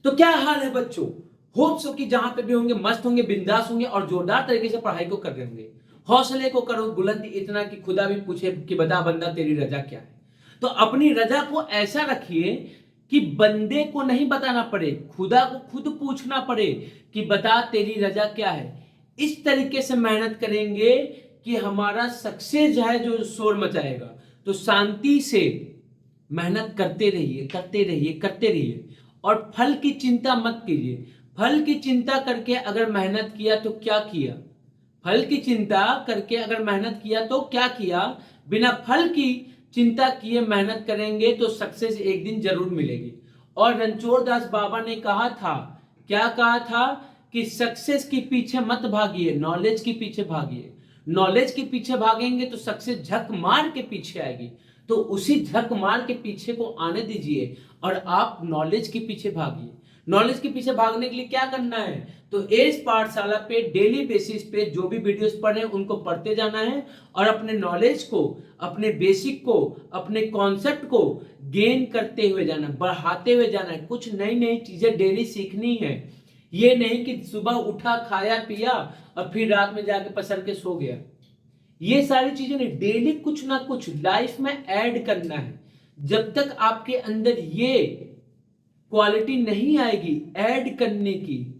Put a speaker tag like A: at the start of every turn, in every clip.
A: तो क्या हाल है बच्चों? होप सो कि जहां पे भी होंगे मस्त होंगे, बिंदास होंगे और जोरदार तरीके से पढ़ाई को कर रहे होंगे। हौसले को करो बुलंद इतना कि खुदा भी पूछे कि बता बंदा तेरी रजा क्या है। तो अपनी रजा को ऐसा रखिए कि बंदे को नहीं बताना पड़े, खुदा को खुद पूछना पड़े कि बता तेरी रजा क्या है। इस तरीके से मेहनत करेंगे कि हमारा सक्सेस है जो शोर मचाएगा। तो शांति से मेहनत करते रहिए, करते रहिए, करते रहिए और फल की चिंता मत कीजिए। फल की चिंता करके अगर मेहनत किया तो क्या किया? फल की चिंता करके अगर मेहनत किया तो क्या किया? बिना फल की चिंता किए मेहनत करेंगे तो सक्सेस एक दिन जरूर मिलेगी। और रणछोड़ दास बाबा ने कहा था, क्या कहा था? कि सक्सेस के पीछे मत भागिए, नॉलेज के पीछे भागिए। नॉलेज के पीछे भागेंगे तो सक्सेस झक मार के पीछे आएगी। तो उसी झक मार के पीछे को आने दीजिए और आप नॉलेज के पीछे भागिए। नॉलेज के पीछे भागने के लिए क्या करना है? तो इस पाठशाला पे डेली बेसिस पे जो भी वीडियोस पढ़ रहे हैं उनको पढ़ते जाना है और अपने नॉलेज को, अपने बेसिक को, अपने कॉन्सेप्ट को गेन करते हुए जाना, बढ़ाते हुए जाना है। कुछ नई नई चीजें डेली सीखनी है। ये नहीं कि सुबह उठा, खाया पिया और फिर रात में जाके पसर के सो गया। ये सारी चीजें नहीं, डेली कुछ ना कुछ लाइफ में ऐड करना है। जब तक आपके अंदर ये क्वालिटी नहीं आएगी ऐड करने की,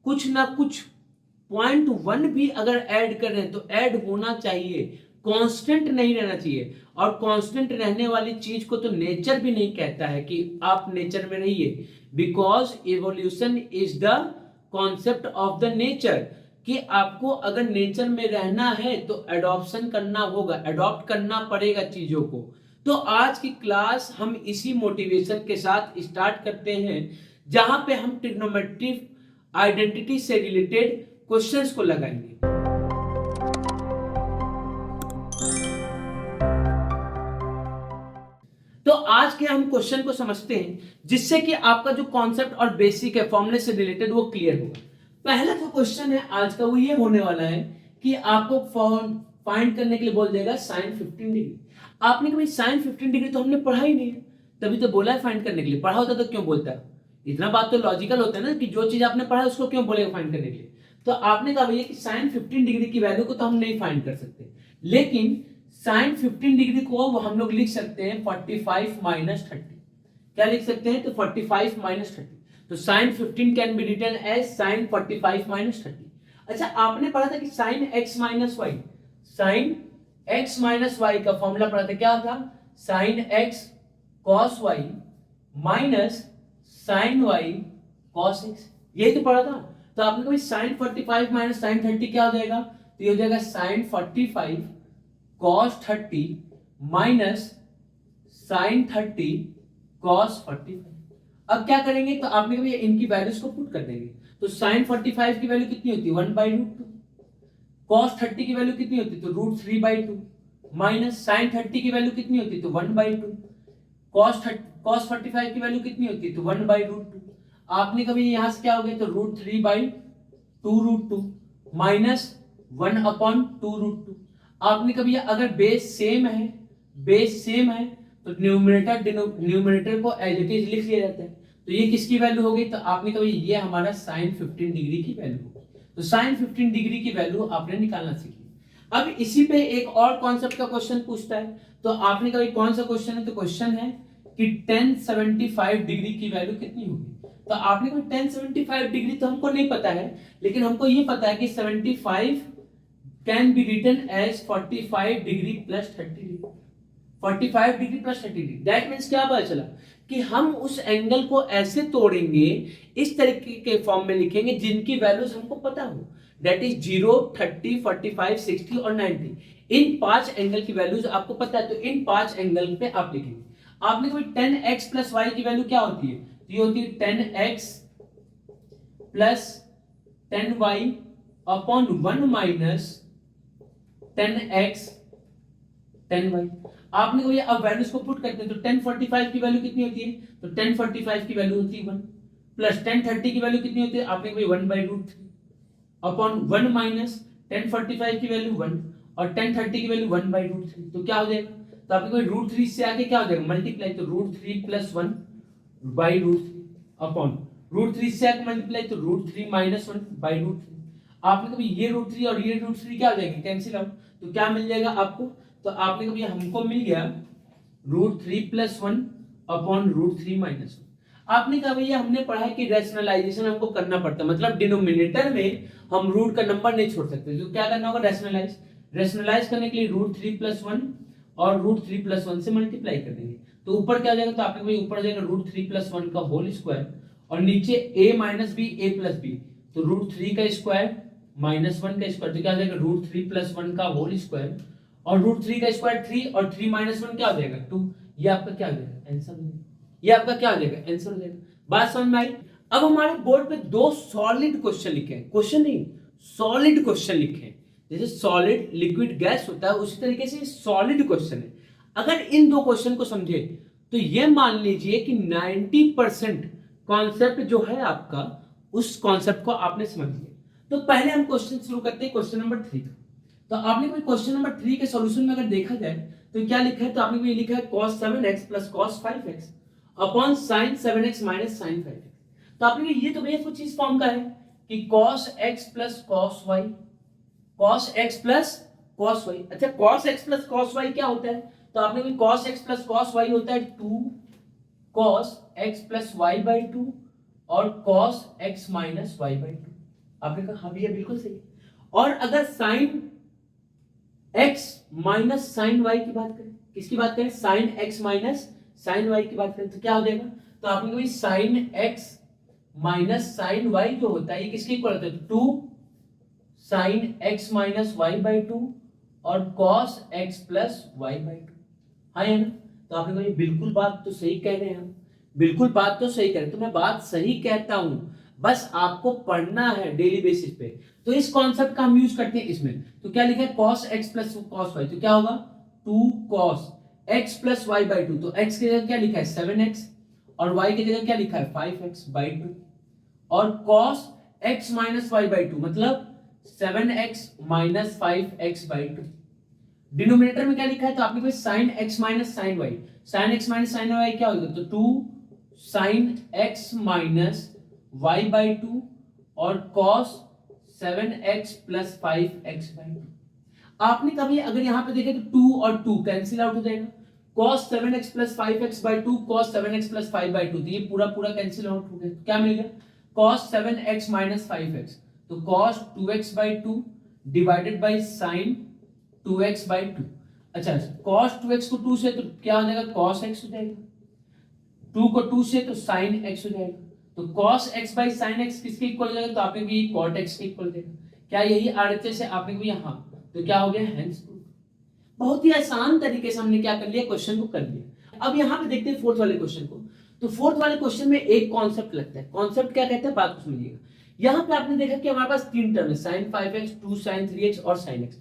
A: कुछ ना कुछ पॉइंट वन भी अगर ऐड कर रहे हैं तो ऐड होना चाहिए, कांस्टेंट नहीं रहना चाहिए। और कांस्टेंट रहने वाली चीज को तो नेचर भी नहीं कहता है कि आप नेचर में रहिए, because evolution is the concept of the nature. कि आपको अगर नेचर में रहना है तो एडॉप्शन करना होगा, एडॉप्ट करना पड़ेगा चीजों को। तो आज की क्लास हम इसी मोटिवेशन के साथ स्टार्ट करते हैं, जहां पे हम ट्रिग्नोमेट्री आइडेंटिटी से रिलेटेड क्वेश्चंस को लगाएंगे। तो आज के हम क्वेश्चन को समझते हैं जिससे कि आपका जो कॉन्सेप्ट और बेसिक है फॉर्मूले से रिलेटेड वो क्लियर होगा। पहला जो क्वेश्चन है आज का वो ये होने वाला है कि आपको फाइंड करने के लिए बोल देगा sin 15 डिग्री। आपने कभी sin 15 डिग्री तो हमने पढ़ा ही नहीं है, तभी तो बोला है फाइंड करने के लिए। पढ़ा होता तो क्यों बोलता है? इतना बात तो लॉजिकल होता है ना कि जो चीज आपने पढ़ा है उसको क्यों बोलेगा फाइंड करने के लिए। तो आपने कहा भैया कि sin 15 डिग्री की वैल्यू को तो हम नहीं फाइंड कर सकते, लेकिन sin 15 डिग्री को हम लोग लिख सकते हैं 45 माइनस 30। क्या लिख सकते हैं? तो 45 माइनस 30। तो sin 15 can be written as sin 45 minus 30। अच्छा, आपने पढ़ा था कि sin x माइनस वाई, sin x माइनस वाई का फॉर्मूला पढ़ा था, क्या था? sin x cos y minus sin y cos x, यही तो पढ़ा था। तो आपने कभी sin 45 माइनस sin 30 क्या हो जाएगा? तो ये हो जाएगा sin 45 cos 30 minus sin 30 cos 45। अब क्या करेंगे? तो आपने कभी इनकी वैल्यूज को पुट कर देंगे। तो sin 45 की वैल्यू कितनी होती है? 1/√2। cos 30 की वैल्यू कितनी होती है? तो √3/2 माइनस sin 30 की वैल्यू कितनी होती है? तो 1/2। cos 45 की वैल्यू कितनी होती है? तो 1/√2। आपने कभी यहां से क्या हो गया? तो √3/2√2 माइनस 1/2√2। आपने कभी अगर बेस सेम है तो न्यूमरेटर को एज इट इज लिख लिया जाता है। तो ये किसकी वैल्यू हो गई? तो आपने कभी ये हमारा sin 15 डिग्री की वैल्यू हो गई। तो sin 15 डिग्री की वैल्यू आपने निकालना सीखी। अब इसी पे एक और कॉन्सेप्ट का क्वेश्चन पूछता है। तो आपने कभी कौन सा क्वेश्चन है? तो क्वेश्चन है कि tan 75 डिग्री की वैल्यू कितनी होगी। तो आपने कभी tan 75 डिग्री तो हमको नहीं पता है, लेकिन हमको ये पता है कि 75 can be written as 45 degree plus 30 degree. 45 degree plus 30 degree, that means क्या पता चला? कि हम उस एंगल को ऐसे तोड़ेंगे, इस तरीके के फॉर्म में लिखेंगे जिनकी वैल्यूज हमको पता हो, दैट इज 0, 30, 45, 60 और 90। इन 5 एंगल की वैल्यूज आपको पता है, तो इन 5 एंगल पे आप लिखेंगे। आपने कोई 10x प्लस y की वैल्यू क्या होती है? तो ये होती है 10x plus 10y upon 1 minus 10x 10y। आपने को ये अब वैल्यूज को पुट करते हैं। तो 1045 की वैल्यू कितनी होती है? तो 1045 की वैल्यू होती है 1 प्लस 1030 की वैल्यू कितनी होती है? आपने को 1/√3 अपॉन 1 माइनस 1045 की वैल्यू 1 और 1030 की वैल्यू 1/√3। तो क्या हो जाएगा? तो आपने को √3 से आगे क्या हो जाएगा? मल्टीप्लाई। तो √3 + 1/√3 अपॉन रूट थ्री से मल्टीप्लाई तो root three minus one by root three. आपने कभी ये रूट थ्री और ये रूट थ्री क्या हो जाएगी, कैंसिल आउट, तो क्या मिल जाएगा आपको, तो आपने कभी हमको मिल गया root three plus one upon root three minus one. आपने कहा भैया हमने पढ़ा है कि रैशनलाइजेशन हमको करना पड़ता है, मतलब डिनोमिनेटर में हम रूट का नंबर नहीं छोड़ सकते, तो क्या करना होगा, रैशनलाइज। रैशनलाइज करने के लिए रूट थ्री प्लस वन और रूट थ्री प्लस वन से मल्टीप्लाई कर देंगे, तो ऊपर क्या हो जाएगा, तो आपके भाई ऊपर जाएगा रूट थ्री प्लस वन का होल स्क्वायर और नीचे a minus b a plus b, तो रूट थ्री का स्क्वायर माइनस वन का स्क्वायर, तो क्या हो जाएगा रूट थ्री प्लस वन का होल स्क्वायर और रूट थ्री का स्क्वायर थ्री और थ्री माइनस वन क्या हो जाएगा टू। ये आपका क्या हो जाएगा, आंसर हो जाएगा। ये आपका क्या हो जाएगा, आंसर हो जाएगा। बात समझ में आई। अब हमारे बोर्ड पे दो सॉलिड क्वेश्चन लिखे हैं, क्वेश्चन नहीं सॉलिड क्वेश्चन लिखे हैं। जैसे सॉलिड लिक्विड गैस होता है उसी तरीके से सॉलिड क्वेश्चन है। अगर इन दो क्वेश्चन को समझे तो ये मान लीजिए कि 90% कॉन्सेप्ट जो है आपका उस कॉन्सेप्ट को आपने समझ लिया। तो पहले हम क्वेश्चन शुरू करते हैं क्वेश्चन नंबर 3 का। तो आपने कोई क्वेश्चन नंबर 3 के सॉल्यूशन में अगर देखा जाए तो क्या लिखा है, तो आपने कोई लिखा है cos 7x plus cos 5x upon sin 7x minus sin 5x। तो आपने ये तो भैया कुछ इस फॉर्म का है कि cos x plus cos y, cos x plus cos y। अच्छा cos x plus cos y क्या होता है, तो आपने भी cos x plus cos y होता है 2 cos x plus y by 2 और cos x minus y by 2। आपने कहा हाँ भैया बिल्कुल सही। और अगर sin x minus sin y की बात करें, किसकी बात करें, sin x minus sin y की बात करें, तो क्या हो जाएगा, तो आपने कहा sin x minus sin y जो होता है ये किसके इक्वल होता है, 2 sin x minus y by 2 और cos x plus y by 2। हाँ है ना, तो आपने कहा बिल्कुल बात तो सही कह रहे हैं हम, बिल्कुल बात तो सही कह रहे हैं, तो मैं बात सही कहता हूं, बस आपको पढ़ना है डेली बेसिस पे। तो इस कॉन्सेप्ट का हम यूज करते हैं इसमें। तो क्या लिखा है cos x plus cos y, तो क्या होगा 2 cos x plus y by 2, तो x की जगह क्या लिखा है 7x और y की जगह क्या लिखा है 5x बाई 2 और cos x minus y by 2 मतलब 7x minus 5x by 2। Denominator में क्या लिखा है, तो आपने कोई sin x minus sin y, sin x minus sin y क्या होगा, तो 2 sin x minus y by 2 और cos 7x plus 5x by 2। आपने कभी अगर यहां पे देखे तो 2 और 2 कैंसिल आउट हो जाएगा, cos 7x plus 5x by 2 cos 7x plus 5 by 2, तो ये पूरा पूरा कैंसिल आउट हो गया, तो क्या मिल गया cos 7x माइनस 5x, तो cos 2x by 2 divided by sin 2x by 2। अच्छा cos 2x को 2 से तो क्या हो जाएगा cos x हो जाएगा, 2 को 2 से तो sin x हो जाएगा, तो cos x by sin x किसके इक्वल हो जाएगा, तो आपने भी cot x के इक्वल देगा। क्या यही आरएचएस से आपने भी यहां, तो क्या हो गया हेंस प्रूफ। बहुत ही आसान तरीके से हमने क्या कर लिया, क्वेश्चन को कर लिया। अब यहां पे देखते हैं फोर्थ वाले क्वेश्चन को। तो फोर्थ वाले क्वेश्चन में एक कॉन्सेप्ट लगता है, कॉन्सेप्ट क्या कहते हैं बात को समझिएगा। यहां पे आपने देखा कि हमारे पास तीन टर्म है sin 5x 2 sin 3x और sin x।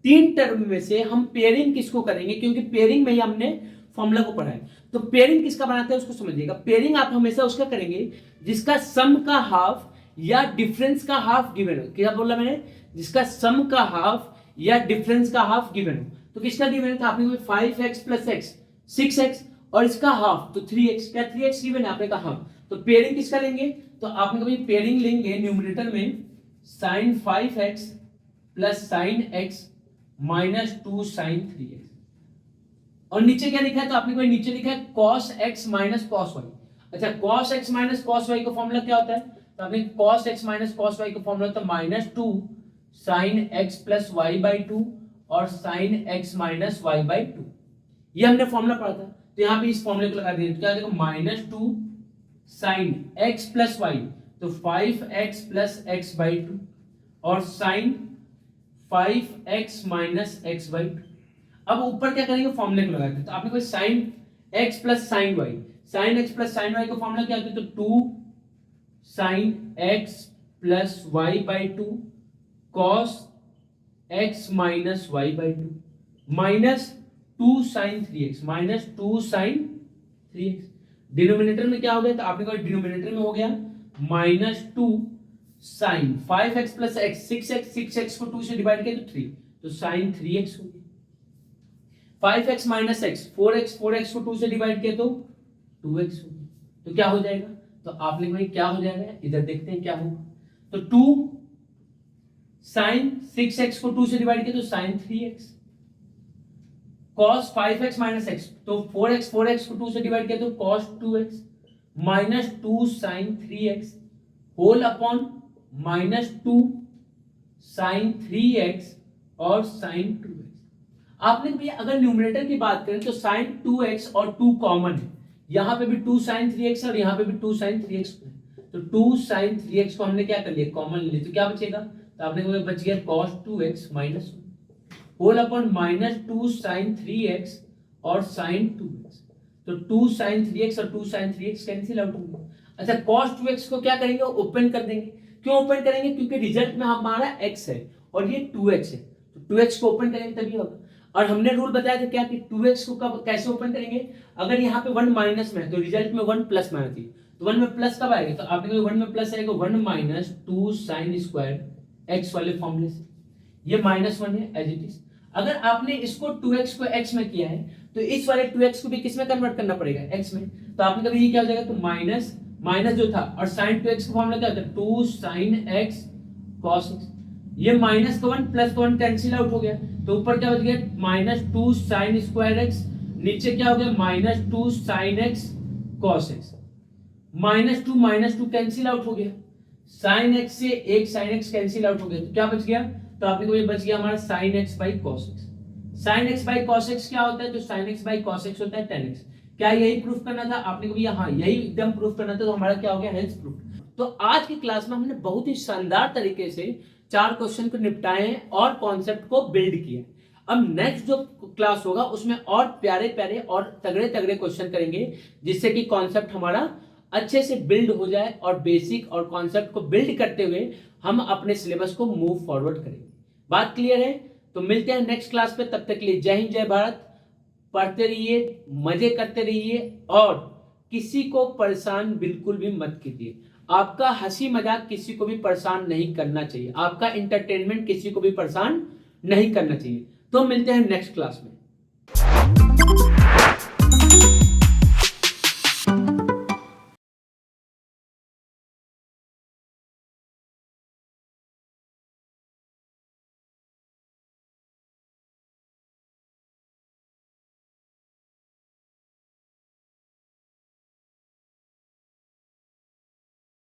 A: तीन टर्म में से हम पेयरिंग किसको करेंगे, क्योंकि पेयरिंग में ही हमने फॉर्मूला को पढ़ा है। तो पेयरिंग किसका बनाते हैं उसको समझिएगा। पेयरिंग आप हमेशा उसका करेंगे जिसका सम का हाफ या डिफरेंस का हाफ गिवन हो। क्या बोला मैंने, जिसका सम का हाफ या डिफरेंस का हाफ गिवन हो। तो किसका गिवन था, आपने 5x प्लस x 6x और इसका हाफ तो 3x। क्या 3x गिवन है, आपने कहा हाफ। तो पेयरिंग किसका लेंगे, तो आपने कभी पेयरिंग लेंगे न्यूमरेटर में sin 5x plus sin x minus 2 sin 3x और नीचे क्या लिखा है, तो आपने कोई नीचे लिखा है cos x minus cos y। अच्छा cos x minus cos y का फॉर्मूला क्या होता है, तो आपने cos x minus cos y का फॉर्मूला होता है minus 2 sin x plus y by 2 और sin x minus y by 2। ये हमने फॉर्मूला पढ़ा था, तो यहाँ पे इस फॉर्मूले को लगा दिए, तो क्या देखो minus 2 sin x plus y, तो 5x प्लस x बाई 2 और sin 5x minus x by 2। अब ऊपर क्या करेंगे, फॉर्मूले को लगाते हैं। तो आपने कोई sin x plus sin y, sin x plus sin y का फॉर्मूला क्या होता है, तो 2 sin x plus y by 2 cos x minus y by 2 minus 2 sin 3x minus 2 sin 3x। Denominator में क्या हो गया, तो आपने कहा डिनोमिनेटर में हो गया minus 2 sin 5x plus x 6x को 2 से डिवाइड किया तो 3, तो sin 3x हो गया। 5x माइनस x 4x को 2 से डिवाइड किया तो 2x हो गया। तो क्या हो जाएगा, तो आप लिखोगे क्या हो जाएगा, इधर देखते हैं क्या होगा। तो 2 साइन 6x को 2 से डिवाइड किया तो sign 3x, cos 5x minus x तो 4x को 2 से डिवाइड किया तो cos 2x minus 2 sine 3x whole upon minus 2 sine 3x और साइन 2x। आपने भैया अगर न्यूमरेटर की बात करें तो साइन 2x और 2 कॉमन है, यहां पे भी 2 साइन 3x और यहां पे भी 2 साइन 3x है, तो 2 साइन 3x को हमने क्या कर लिया, कॉमन ले लिया, तो क्या बचेगा, तो आपने बच गया cos 2x minus whole upon minus 2 sine 3x और साइन 2x, तो 2 साइन 3x और 2 साइन 3x कैंसिल आउट होंगे। अच्छा cos 2x को क्या करेंगे, ओपन कर देंगे। क्यों ओपन करेंगे, क्योंकि रिजल्ट में हमारा x है और ये 2x है, तो 2x को ओपन करेंगे तभी होगा। और हमने रूल बताया था क्या कि 2x को कब कैसे ओपन करेंगे, अगर यहाँ पे 1 माइनस में है तो रिजल्ट में 1 प्लस में आती है, तो 1 में प्लस कब आएगा, तो आपने 1 में प्लस आएगा 1 माइनस 2 साइन स्क्वायर x वाले फॉर्मूले से, ये -1 है एज इट इज। अगर आपने इसको 2x को x में किया है तो इस वाले 2x को भी किस में कन्वर्ट करना पड़ेगा, x में, तो आपने कभी ये क्या हो जाएगा, तो माइनस माइनस जो था और sin 2x का फॉर्मूला क्या होता है, 2 sin x cos x, ये माइनस का 1 प्लस का 1 कैंसिल आउट हो गया, तो ऊपर क्या बच गया माइनस 2 साइन स्क्वायर x, नीचे क्या हो गया minus 2 sine x cos x, minus two cancel out हो गया, साइन x से एक साइन x कैंसिल आउट हो गया, तो क्या बच गया, तो आपने को ये बच गया हमारा sine x by cos x। Sine x by cos x क्या होता है, तो sine x by cos x होता है tan x। क्या यही प्रूफ करना था आपने को, हाँ यही एकदम प्रूफ करना था, तो हमारा क्या हो गया हेंस प्रूफ। तो आज की क्लास में हमने बहुत ही शानदार तरीके से 4 क्वेश्चन को निपटाए हैं और कॉन्सेप्ट को बिल्ड किया। अब नेक्स्ट जो क्लास होगा उसमें और प्यारे प्यारे और तगड़े तगड़े क्वेश्चन करेंगे, जिससे कि कॉन्सेप्ट हमारा अच्छे से बिल्ड हो जाए और बेसिक और कॉन्सेप्ट को बिल्ड करते हुए हम अपने सिलेबस को मूव फॉरवर्ड करेंगे। बात क्लियर है, तो मिलते हैं नेक्स्ट क्लास पे, तब तक के लिए जय हिंद जय भारत। पढ़ते रहिए, मजे करते रहिए और किसी को परेशान बिल्कुल भी मत कीजिए। आपका हंसी मजाक किसी को भी परेशान नहीं करना चाहिए, आपका इंटरटेनमेंट किसी को भी परेशान नहीं करना चाहिए। तो मिलते हैं नेक्स्ट क्लास में।